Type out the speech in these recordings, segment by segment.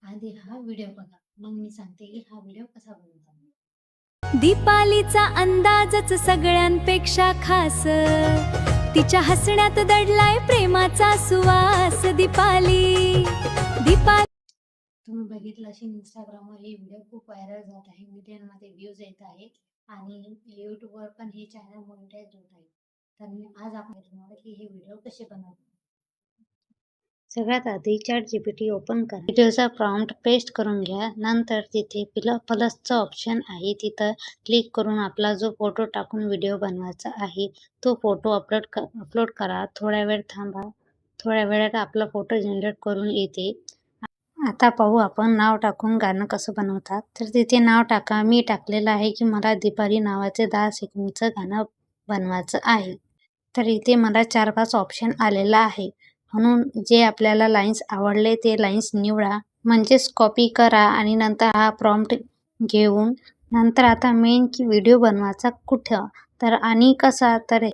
आधी हा व्हिडिओ बघा, मग मी सांगते की हा व्हिडिओ कसा बनवतात. दीपालीचा अंदाजच सगळ्यांपेक्षा खास, तिच्या हसण्यात दडलाय प्रेमाचा सुवास. दीपाली तुम्ही बघितलं असेल इंस्टाग्रामवर हे व्हिडिओ खूप व्हायरल जात आहे, मिलियनमध्ये व्ह्यूज येत आहे आणि यूट्यूबवर पण हे चॅनल मॉनिटाईज होत आहे. तर मी आज आपण तुम्हाला की हे व्हिडिओ कसे बनवतात. सगळ्यात आधी ChatGPT ओपन करा. व्हिडिओचा प्रॉम्प्ट पेस्ट करून घ्या. नंतर तिथे प्लसचं ऑप्शन आहे, तिथं क्लिक करून आपला जो फोटो टाकून व्हिडिओ बनवायचा आहे तो फोटो अपलोड करा. थोड्या वेळ थांबा. थोड्या वेळात आपला फोटो जनरेट करून येते. आता पाहू आपण नाव टाकून गाणं कसं बनवतात. तर तिथे नाव टाका. मी टाकलेलं आहे की मला दीपाली नावाचे 10 सेकंदचं गाणं बनवायचं आहे. तर इथे मला 4-5 ऑप्शन आलेला आहे. म्हणून जे आपल्याला लाईन्स आवडले ते लाईन्स निवडा. म्हणजेच कॉपी करा आणि नंतर हा प्रॉम्प्ट घेऊन नंतर आता मेन की व्हिडिओ बनवायचा कुठं तर आणि कसा तर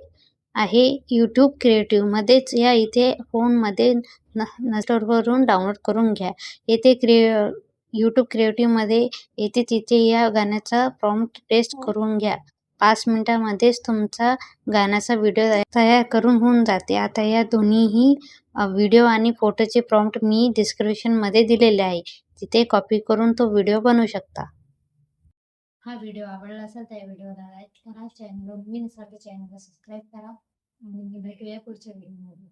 आहे YouTube क्रिएटिव्हमध्येच. या इथे फोनमध्ये स्टोअरवरून डाउनलोड करून घ्या. येथे YouTube क्रिएटिव्हमध्ये येथे तिथे या गाण्याचा प्रॉम्प्ट पेस्ट करून घ्या. 5 मिनिटांमध्येच तुमचा गाण्याचा व्हिडिओ तयार करून होऊन जाते. आता या दोन्हीही व्हिडिओ आणि फोटोचे प्रॉम्प्ट मी डिस्क्रिप्शनमध्ये दिलेले आहे. तिथे कॉपी करून तो व्हिडिओ बनवू शकता. हा व्हिडिओ आवडला असेल तर या व्हिडिओला लाईक करा, चॅनलला सबस्क्राईब करा आणि भेटूया पुढच्या व्हिडिओमध्ये.